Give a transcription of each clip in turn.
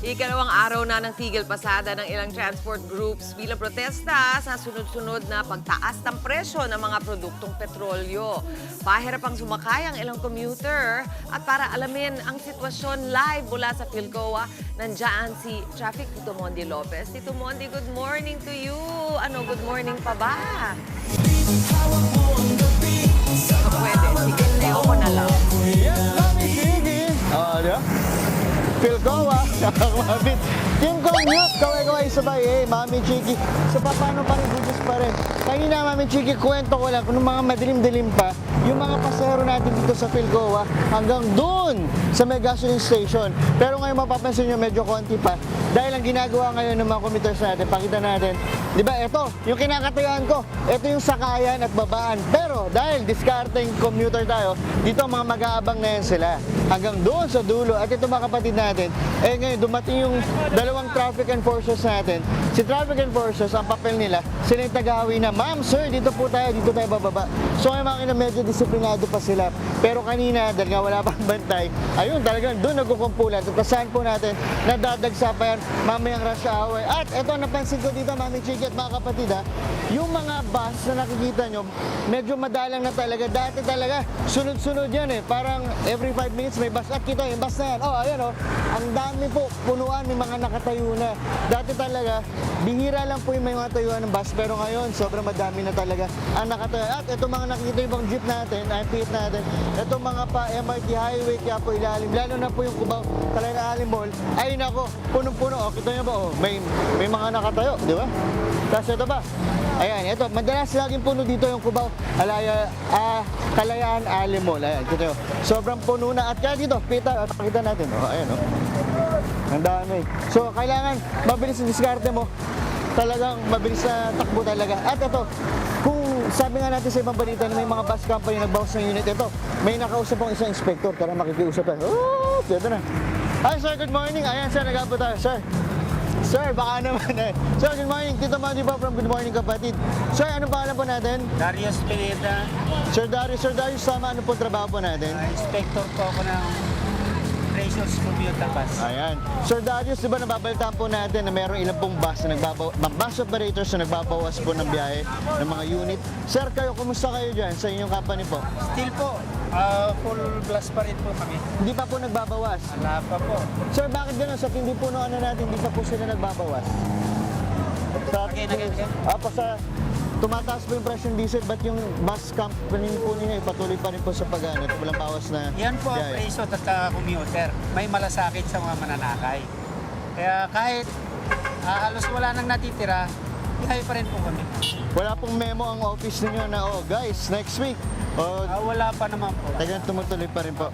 Ikalawang araw na ng tigil pasada ng ilang transport groups bilang protesta sa sunod-sunod na pagtaas ng presyo ng mga produktong petrolyo. Pahirap ang sumakay ang ilang commuter at para alamin ang sitwasyon live mula sa Philcoa, nandiyan si Traffic Tito Mondi Lopez. Tito Mondi, good morning to you. Ano, good morning pa ba? Pwede. Sige, sayo ko na lang. Yes, Mami Gigi! Di ba? Philcoa, nakakabit. Team Commute, kaway-kaway sabay Mami Chiki. So, paano pa rin business pa rin? Kanina, Mami Chiki, kwento ko lang kung mga madilim-dilim pa, yung mga pasahero natin dito sa Philcoa hanggang doon sa may gasoline station. Pero ngayon mapapansin nyo, medyo konti pa. Dahil ang ginagawa ngayon ng mga commuters natin, pakita natin, di ba, ito, yung kinakatayaan ko, ito yung sakayan at babaan. Pero dahil discarding commuter tayo, dito mga mag-aabang na yan sila. Hanggang doon sa dulo. At ito mga kapatid natin, ngayon dumating yung dalawang traffic enforcers natin. Si traffic enforcers, ang papel nila, sila yung tagahawi na, ma'am, sir, dito po tayo, dito tayo bababa. So may mga medyo disiplinado pa sila. Pero kanina, dahil nga wala pang bantay, ayun, talagang doon nagkukumpulan. At kasahan po natin, nadadagsa pa yan mamayang rush hour. At ito, napansin ko dito, Mami Chiki at mga kapatid, yung mga bus na nakikita nyo, medyo madalang na talaga. Dati talaga, sunod-sunod yan Parang every 5 minutes may bus. At kita yung bus na yan. Ayan ang dami po, punuan, may mga nakatayo na. Dati talaga, bihira lang po yung may mga tayuan ng bus. Pero ngayon, sobrang madami na talaga ang nakatayo. At ito mga nakikita yung mga jeep natin, pit natin. Ito mga pa MRT highway, kaya po ilalim. Lalo na po yung Cubao, talaga Alim Mall. Ay nako, punong-puno. Kita nyo ba? May mga nakatayo, di ba? Tapos ito ba? Ayan, ito. Madalas laging puno dito yung Cubao, Kalayaan, Alim Mall. Ayan, kita nyo. Sobrang puno na. At kaya dito, pakita natin. Ayan, ang dami. So, kailangan mabilis ang diskarte mo. Talagang mabilis na takbo talaga. At ito, kung sabi nga natin sa ibang balita na may mga bus company nagbawas ng unit, ito, may nakausap akong isang inspector. Tara, makikiusap tayo. Ito na. Hi, sir, good morning. Ayan, sir, nag-apo tayo. Sir, baka naman Sir, good morning. Tito Mandy po from Good Morning Kapatid. Sir, ano pangalan po natin? Darius Pineda. Sir Darius, tama, ano po trabaho po natin? Inspector po ako ng Precious Commuter Bus. Ayan. Sir Darius, di ba nababalitaan po natin na mayroong ilang pong bus na bus operators na nagbabawas po ng biyahe ng mga unit. Sir, kayo, kumusta kayo dyan sa inyong company po? Still po, full blast pa rin po kami. Hindi pa po nagbabawas? Wala pa po. Sir, bakit gano'n? Sa tindi po natin, hindi pa po sila nagbabawas? Sa tumataas po yung presyo ng diesel, but yung bus company po ninyo patuloy pa rin po sa pag-ano, walang bawas na Yan po ang biyahe. presyo at commuter. May malasakit sa mga mananakay. Kaya kahit halos wala nang natitira, biyahe pa rin po kami. Wala pong memo ang office ninyo na, guys, next week. Wala pa naman po. Talagang tumutuloy pa rin po.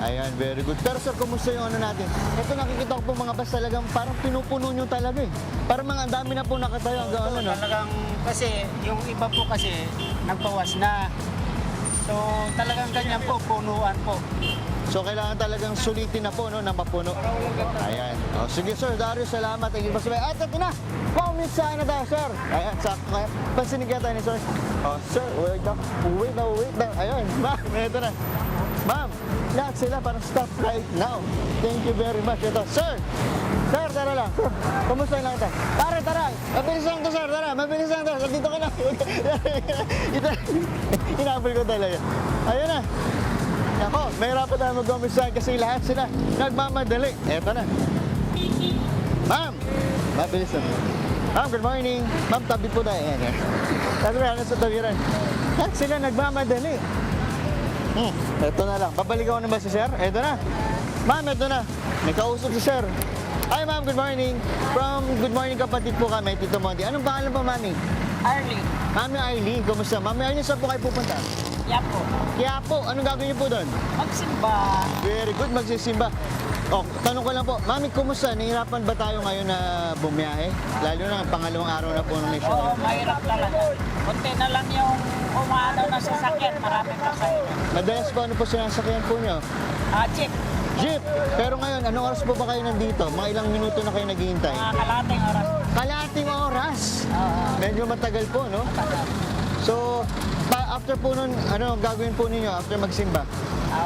Ayan, very good. Pero sir, kumusta yung ano natin? Ito nakikita ko po mga bus talagang parang pinupuno nyo talaga Parang mga ang dami na po nakatayo hanggang ano, no? Talagang, kasi yung iba po kasi nagbawas na. So talagang ganyan po, punuan po. So kailangan talagang sulitin na po, no, na mapuno. Ayan. Sige sir, Darius, salamat. Thank you po sa At ito na, comment sa ano tayo, sir. Ayan, sakto kaya. Pansinigyan tayo ni sir. Sir, wait na. Ayun, ma'am, ito na. Ma'am, lahat sila parang stop right now. Thank you very much. Ito, sir, tara lang. Kumusta lang kita? Tara. Mabilis lang to, sir. Tara, mabilis lang to. Dito ka na. Inabol ko talaga. Ayun na. Ako, mahirapan tayo mag-umisahan kasi lahat sila nagmamadali. Eto na. Ma'am, mabilis lang. Ma'am, good morning. Ma'am, tabi po tayo. Ayan. Tabi sa tabiran. Lahat sila nagmamadali. Ito na lang. Babalik ako naman si sir. Ito na. Ma'am, ito na. May kausap si sir. Hi ma'am, good morning. From Good Morning Kapatid po kami, Tito Mondi. Anong pangalan po, mami? Arlene. Mami Arlene, kumusta? Mami Arlene, saan po kayo pupunta? Yapo. Kaya po, anong gagawin niyo po doon? Magsimba. Very good, magsisimba. Tanong ko lang po, mami, kumusta? Nahihirapan ba tayo ngayon na bumiyahe? Lalo na, pangalawang araw na po ng Oo, nationwide. mahirap talaga. Kunti na lang yung umano na sasakyan. Maraming pasahero. Madalas po, ano po sinasakyan po niyo? Jeep. Jeep! Pero ngayon, anong oras po ba kayo nandito? Mga ilang minuto na kayo naghihintay? Kalating oras. Kalating oras! Medyo matagal po, no? Matagal. So, after po nun, ano gagawin po ninyo after magsimba?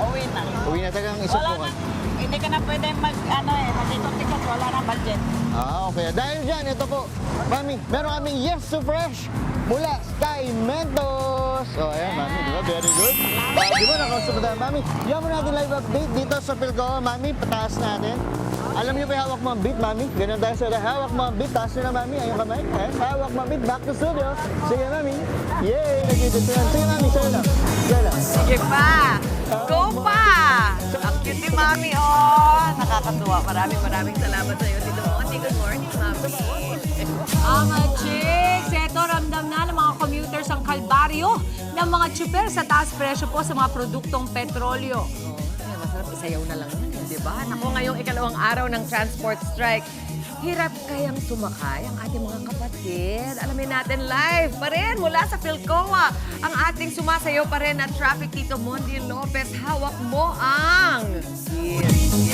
Uwi na. Uwi na talagang isa Wala po na. Hindi ka na pwede mag-ikot-ikot. Kaya dahil dyan, ito po, Mami, meron kaming Yes to Fresh mula kay Mentos. Oh, ayan, Mami, di ba? Very good. Di ba, nakausap na tayo, Mami? Yan mo natin live update dito sa Philcoa, Mami. Pataas natin. Alam niyo ba yung hawak mo ang beat, Mami? Ganun tayo sa hawak mo ang beat. Taas nyo na, Mami. Ayun kamay. Ayan, hawak mo ang beat. Back to studio. Sige, Mami. Yay! Nag-edit na. Sige, Mami. Sa'yo lang. Sa'yo lang. Sige pa! Go pa! Ang cute ni Mami, oh! Nakakatuwa. Maraming salamat sa'yo, Tito Monty. Good morning, Mami. Mga chicks, eto ramdam na ng mga commuters ang kalbaryo ng mga tsuper sa taas presyo po sa mga produktong petrolyo. Ay, masarap isayaw na lang yan, di ba? Naku, ngayong ikalawang araw ng transport strike, hirap kayang sumakay ang ating mga kapatid. Alamin natin live pa rin mula sa Philcoa. Ang ating sumasayaw pa rin na traffic Tito Mondi Lopez. Hawak mo ang... Yes.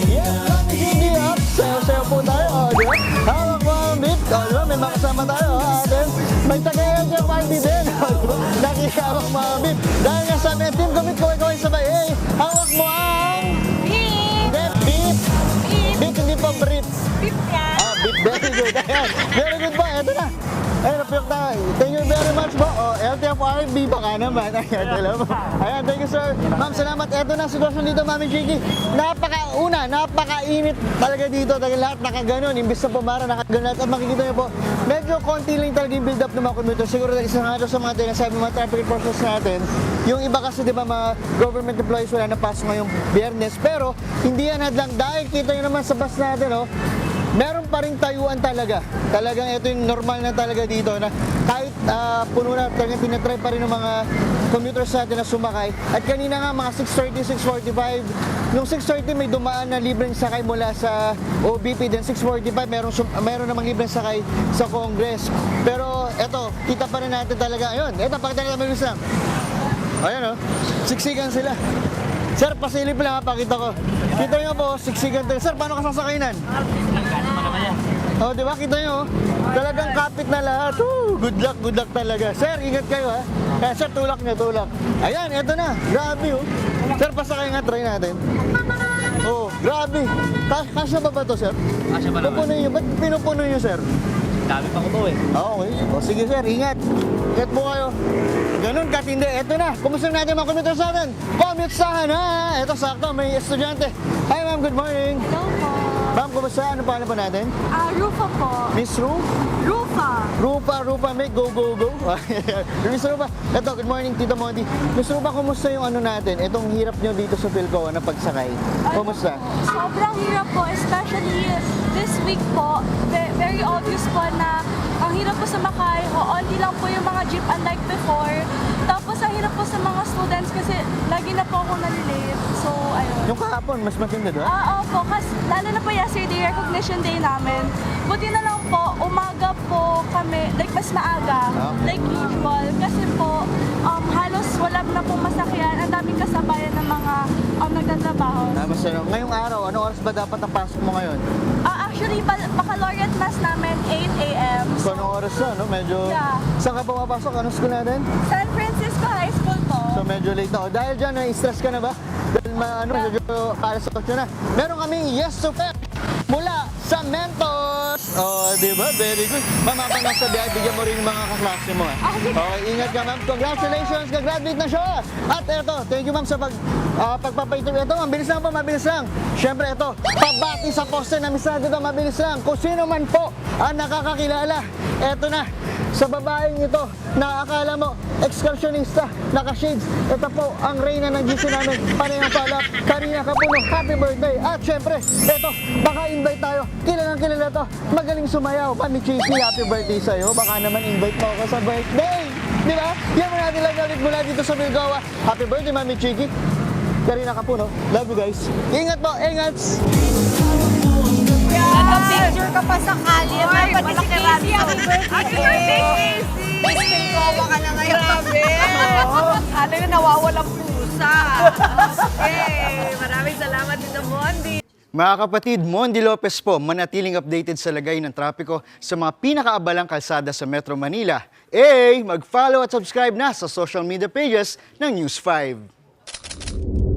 Yes, Mami Gigi up. Sayo-sayo po tayo. Oh, di ba? Hawak mo ang beat. Oh, di ba? May makasama tayo. Oh, then, may tagayan siya party din. Oh, di ba? Nakihawak mo ang beat. Dahil nga sa amin, team commit kaway-kaway sabay. Hey, hawak mo ang... Beep! Hindi, beat. Beat, hindi pa beat. Beep yan! Ah, beat. Very good. Ayan. Very good po. Ito na. Ayun, napiyok tayo. Thank you very much po. Oh, LTFRB baka naman. Ayan, hello po. Ayan, thank you sir. Ma'am, salamat. Ito na sitwasyon dito, Mami Chiki. Napakainit talaga dito. Talaga lahat nakaganon. Imbis na pumara, nakaganon lahat. At makikita niyo po, medyo konti lang talaga yung build up ng mga commuter. Siguro isa nga sa mga tinasabi mga traffic enforcers natin. Yung iba kasi, di ba, mga government employees wala na pasok ngayong Biyernes. Pero, hindi yan hadlang. Dahil kita nyo naman sa bus natin, oh, meron pa rin tayuan talaga. Talagang ito yung normal na talaga dito na kahit puno na talagang tinatry pa rin ng mga commuters natin na sumakay. At kanina nga mga 6:30, 6:45, yung 6:30 may dumaan na libreng sakay mula sa OBP, then 6:45 meron namang libreng sakay sa Congress. Pero eto, kita pa rin natin talaga. Ayun, eto, pakita natin may lang. Ayan, oh, siksikan sila. Sir, pasilip lang ha, pakita ko. Kita nyo po, siksikan tayo. Sir, paano ka sasakainan? Oh, di ba? Kita nyo, talagang kapit na lahat. Good luck talaga. Sir, ingat kayo ha. Kaya sir, tulak nyo, tulak. Ayan, eto na. Grabe oh. Sir, pasakay nga, try natin. Oh, grabe. Kasya ba to, sir? Kasya ba naman? Pupuno nyo. Ba't pinupuno nyo, sir? Dami pa ko to eh. Okay. O sige sir, ingat. Ingat po kayo. Ganun katindi. Eto na. Kumusta natin mga commuters natin? Commute sana. Eto sakto, may estudyante. Hi ma'am, good morning. Hello po. Ma'am, kumusta? Ano pangalan po natin? Rufa po. Miss Ru? Rufa. Rupa, may go. Miss Rupa, eto, good morning Tito Monty. Miss Rupa, kumusta yung ano natin? Itong hirap nyo dito sa Philcoa na pagsakay. Kumusta? Sobrang hirap po, especially this week po. Very obvious po na ang hirap po sumakay. Only lang po yung mga jeep unlike before. Tapos ang hirap po sa mga students kasi lagi na po ako nalilate. So, ayun. Yung kahapon, mas matindi doon? Opo, kasi lalo na po yesterday, recognition day namin. Buti na lang po, umaga po kami, like mas maaga, like usual. Kasi po, halos wala na po masakyan. Ang daming kasabayan ng mga nagtatrabaho. Mas ano, ngayong araw, anong oras ba dapat ang pasok mo ngayon? Actually, baccalaureate mass namin 8 a.m. So, anong oras na, no? Medyo... Yeah. Saan ka pumapasok? Anong school natin? San Francisco High School po. So, medyo late na ako. Dahil dyan, stress ka na ba? Dahil medyo alas 8 na. Meron kaming Yes to Pep mula sa Mentos. Oh, di ba? Very good. Ma'am, habang nasa biyahe, bigyan mo rin yung mga kaklase mo. Okay, ingat ka, ma'am. Congratulations, ka-graduate na siya. At eto, thank you, ma'am, sa pagpapaitom. Ito, mabilis lang po, mabilis lang. Siyempre, ito, pabati sa poste na misado ito, mabilis lang. Kung sino man po ang nakakakilala, eto na, sa babaeng ito, na akala mo, excursionista, naka-shades. Ito po, ang reyna ng GC namin, Panayang Palak, Karina Kapuno, happy birthday. At syempre, ito, baka invite tayo, kilala to, magaling sumayaw, Mami Chiki, happy birthday sa'yo. Baka naman invite mo ako sa birthday. Di ba? Yan mo natin lang ulit mula dito sa Philcoa. Happy birthday, Mami Chiki. Karina Kapuno, love you guys. Ingat po, ingat! Naka-picture ka pa sa kalye. Ay, Dapat si Casey, happy birthday. Happy birthday, Casey! Miss Philcoa ka na ngayon. Grabe! Ano yung nawawalang pusa? Okay, maraming salamat Tito Mondi. Mga kapatid, Mondi Lopez po, manatiling updated sa lagay ng trapiko sa mga pinakaabalang kalsada sa Metro Manila. Mag-follow at subscribe na sa social media pages ng News 5.